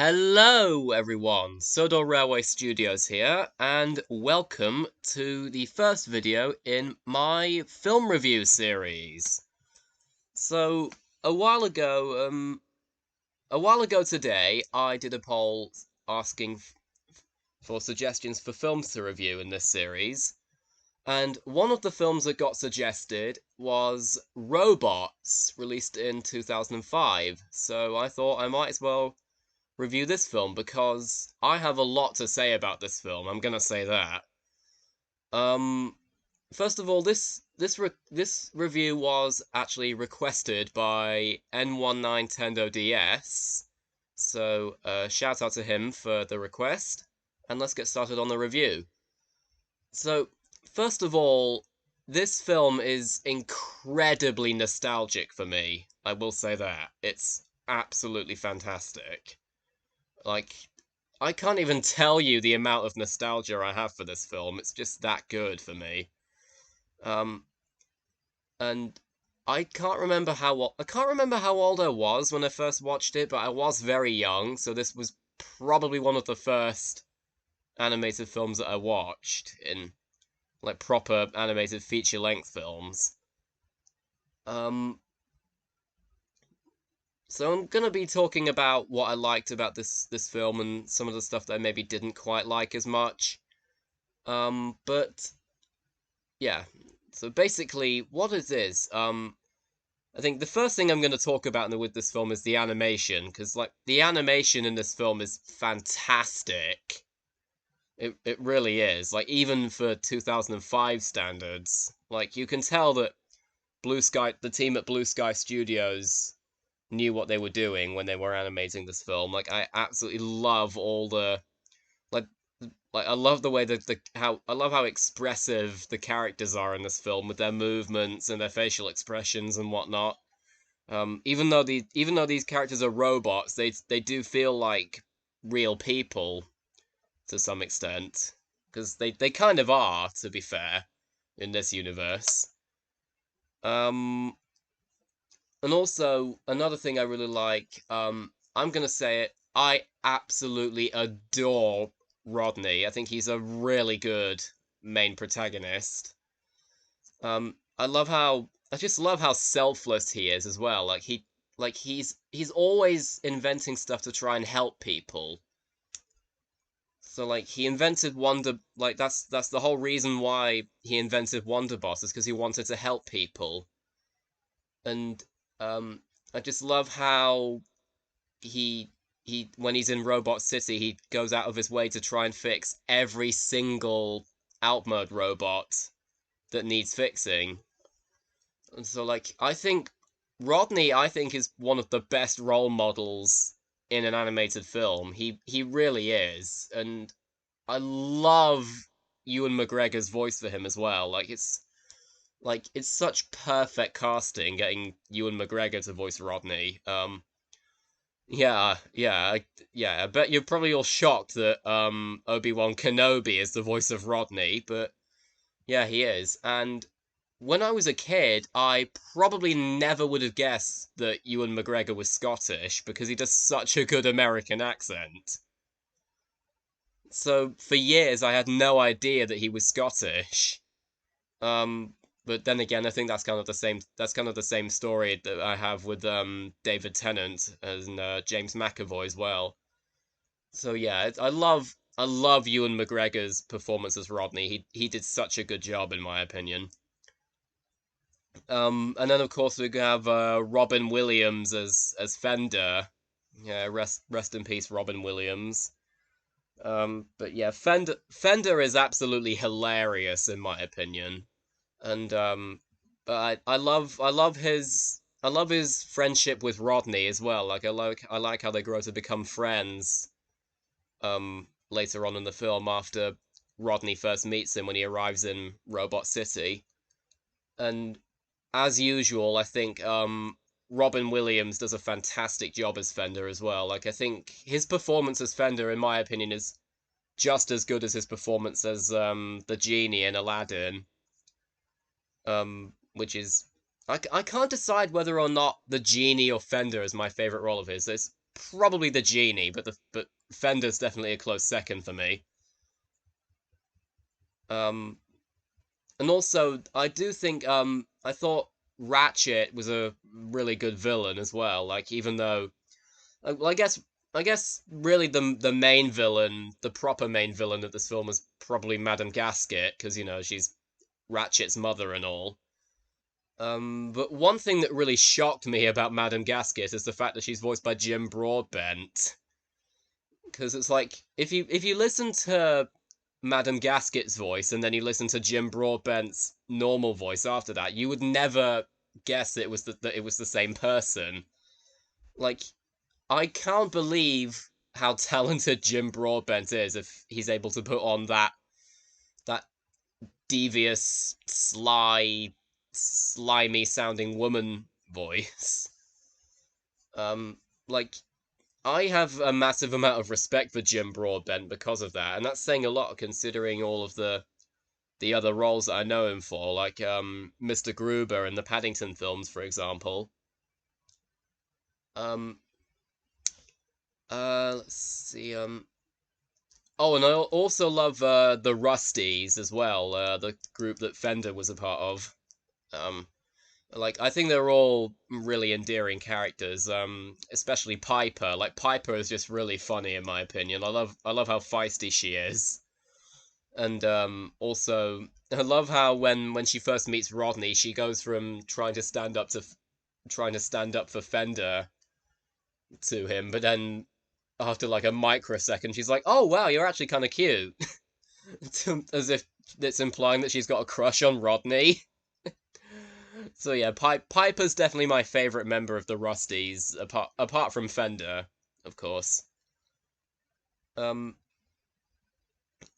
Hello everyone, Sodor Railway Studios here, and welcome to the first video in my film review series. So, a while ago, today, I did a poll asking for suggestions for films to review in this series, and one of the films that got suggested was Robots, released in 2005, so I thought I might as well review this film because I have a lot to say about this film. I'm gonna say that. Um, First of all, this review was actually requested by N19Tendo DS, so shout out to him for the request, and let's get started on the review. So, first of all, this film is incredibly nostalgic for me. I will say that. It's absolutely fantastic. Like, I can't even tell you the amount of nostalgia I have for this film. It's just that good for me. Um, and I can't remember how old I was when I first watched it, but I was very young, so this was probably one of the first animated films that I watched in like proper animated feature-length films. Um, so I'm gonna be talking about what I liked about this film and some of the stuff that I maybe didn't quite like as much. But yeah. So basically, what it is, I think the first thing I'm going to talk about with this film is the animation, because like the animation in this film is fantastic. It really is. Like even for 2005 standards, like you can tell that the team at Blue Sky Studios knew what they were doing when they were animating this film. Like I absolutely love all the like I love the way that I love how expressive the characters are in this film with their movements and their facial expressions and whatnot. Even though these characters are robots, they do feel like real people to some extent, because they kind of are, to be fair, in this universe. Um, and also another thing I really like, I'm gonna say it, I absolutely adore Rodney. I think he's a really good main protagonist. I just love how selfless he is as well. He's always inventing stuff to try and help people. So like he invented Wonder like that's the whole reason why he invented Wonderbot is because he wanted to help people. And I just love how he he when he's in Robot City, he goes out of his way to try and fix every single outmode robot that needs fixing. And so like I think is one of the best role models in an animated film. He really is. And I love Ewan McGregor's voice for him as well. It's such perfect casting getting Ewan McGregor to voice Rodney. Yeah, yeah, yeah. I bet you're probably all shocked that Obi-Wan Kenobi is the voice of Rodney, but yeah, he is. And when I was a kid, I probably never would have guessed that Ewan McGregor was Scottish because he does such a good American accent. So for years, I had no idea that he was Scottish. But then again, I think That's kind of the same story that I have with David Tennant and James McAvoy as well. So yeah, I love Ewan McGregor's performance as Rodney. He did such a good job in my opinion. And then of course we have Robin Williams as Fender. Yeah, rest in peace, Robin Williams. But yeah, Fender is absolutely hilarious in my opinion, and but I love his friendship with Rodney as well. I like how they grow to become friends. Later on in the film, after Rodney first meets him when he arrives in Robot City, and as usual, I think Robin Williams does a fantastic job as Fender as well. Like I think his performance as Fender, in my opinion, is just as good as his performance as the genie in Aladdin. Which is I can't decide whether or not the genie or Fender is my favorite role of his. It's probably the genie, but Fender's definitely a close second for me. Um, and also I do think I thought Ratchet was a really good villain as well. Like even though well, I guess really the main villain, the proper main villain of this film is probably Madame Gasket because she's Ratchet's mother and all. But one thing that really shocked me about Madame Gasket is the fact that she's voiced by Jim Broadbent. Because it's like if you listen to Madame Gasket's voice and then you listen to Jim Broadbent's normal voice after that, you would never guess that it was the same person. Like I can't believe how talented Jim Broadbent is if he's able to put on that devious, slimy sounding woman voice. Um, like I have a massive amount of respect for Jim Broadbent because of that, and that's saying a lot considering all of the other roles that I know him for, like Mr. Gruber in the Paddington films, for example. Um, let's see. Oh, and I also love the Rusties as well, the group that Fender was a part of. Um, like I think they're all really endearing characters. Especially Piper. Like Piper is just really funny in my opinion. I love how feisty she is. And also I love how when she first meets Rodney, she goes from trying to stand up for Fender to him, but then after like a microsecond, she's like, "Oh wow, you're actually kind of cute," as if it's implying that she's got a crush on Rodney. So yeah, Piper's definitely my favorite member of the Rusties, apart from Fender, of course. Um,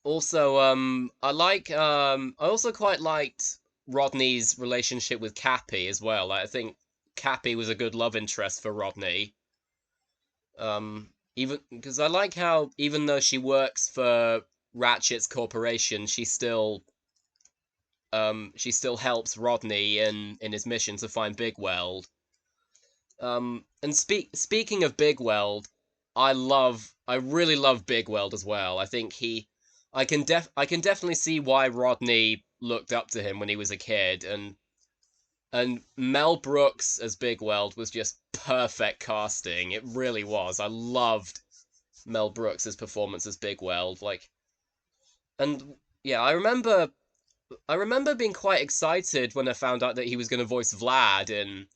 Also, I also quite liked Rodney's relationship with Cappy as well. Like, I think Cappy was a good love interest for Rodney. Even because I like how even though she works for Ratchet's corporation, she still helps Rodney in his mission to find Big Weld. And speaking of Big Weld, I really love Big Weld as well. I think I can definitely see why Rodney looked up to him when he was a kid, and Mel Brooks as Big Weld was just perfect casting. It really was. I loved Mel Brooks's performance as Big Weld. And yeah, I remember being quite excited when I found out that he was going to voice Vlad in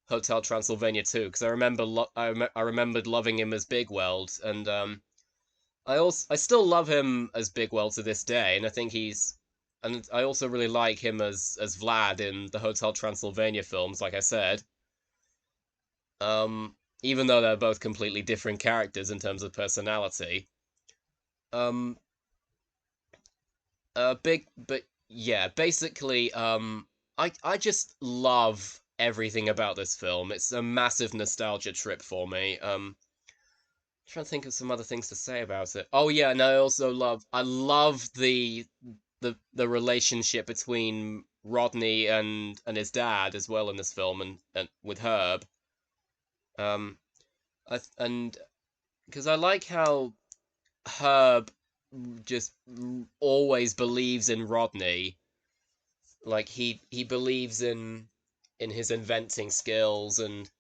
Hotel Transylvania 2 because I remembered loving him as Big Weld, and I still love him as Big Weld to this day, and and I also really like him as Vlad in the Hotel Transylvania films, like I said. Even though they're both completely different characters in terms of personality. Um, big, but yeah, basically, I just love everything about this film. It's a massive nostalgia trip for me. Trying to think of some other things to say about it. Oh yeah, and I love the relationship between Rodney and his dad as well in this film, and with Herb. Um, and because I like how Herb just always believes in Rodney. Like he believes in his inventing skills and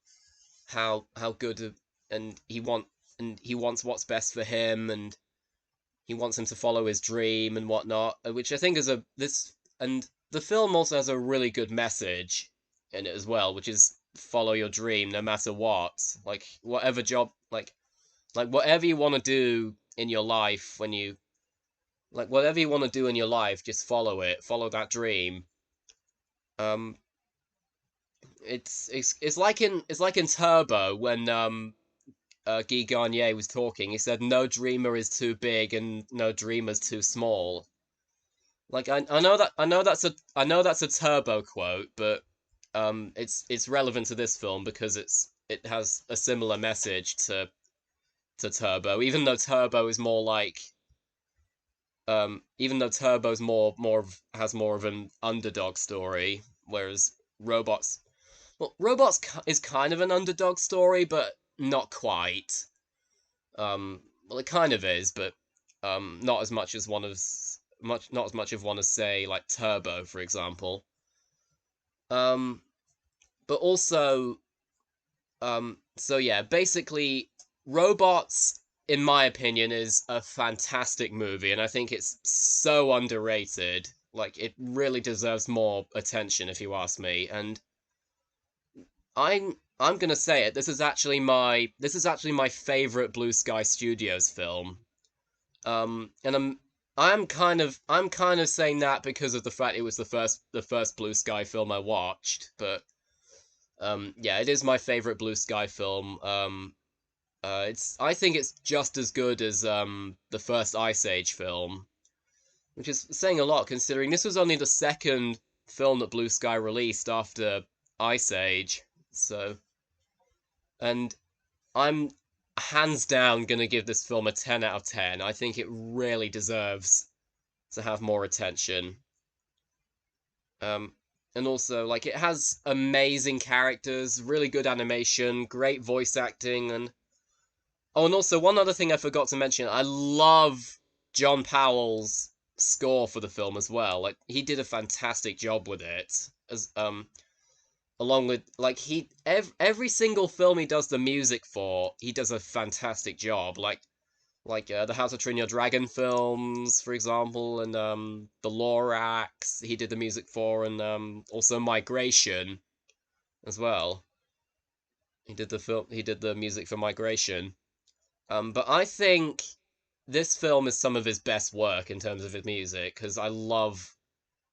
how good and he wants what's best for him, and he wants him to follow his dream and whatnot, which I think is a this and the film also has a really good message in it as well, which is follow your dream no matter what. Like whatever job, like whatever you want to do in your life, whatever you want to do in your life, just follow it, follow that dream. Um, it's like in Turbo when Guy Garnier was talking. He said, "No dreamer is too big and no dreamer's too small." Like I know that's a Turbo quote, but it's relevant to this film because it has a similar message to Turbo, even though Turbo's has more of an underdog story, whereas Robots is kind of an underdog story, but not quite. Well, it kind of is, but not as much as not as much of one as say like Turbo, for example. Um, but also, so yeah, basically, Robots, in my opinion, is a fantastic movie, and I think it's so underrated. Like, it really deserves more attention, if you ask me. And I'm gonna say it. This is actually my favorite Blue Sky Studios film. And I'm kind of saying that because of the fact it was the first Blue Sky film I watched. But yeah, it is my favorite Blue Sky film. I think it's just as good as the first Ice Age film, which is saying a lot considering this was only the second film that Blue Sky released after Ice Age. So, and I'm hands down gonna give this film a 10 out of 10. I think it really deserves to have more attention. Um, and also, like, it has amazing characters, really good animation, great voice acting, and oh, and also one other thing I forgot to mention, I love John Powell's score for the film as well. Like, he did a fantastic job with it. As along with like every single film he does the music for, he does a fantastic job. Like the House of Train Your Dragon films, for example, and the Lorax he did the music for, and also Migration as well. He did the music for Migration. But I think this film is some of his best work in terms of his music because I love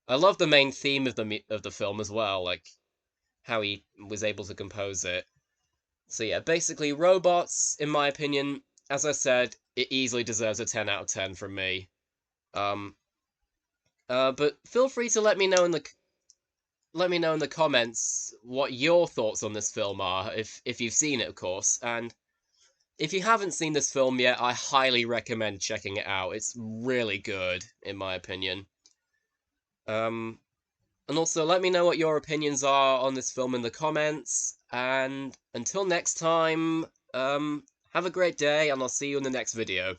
the main theme of the film as well, like how he was able to compose it. So yeah, basically, Robots, in my opinion, as I said, it easily deserves a 10 out of 10 from me. Um, but feel free to let me know in the comments what your thoughts on this film are, if you've seen it, of course. And if you haven't seen this film yet, I highly recommend checking it out. It's really good, in my opinion. Um, and also, let me know what your opinions are on this film in the comments. And until next time, have a great day, and I'll see you in the next video.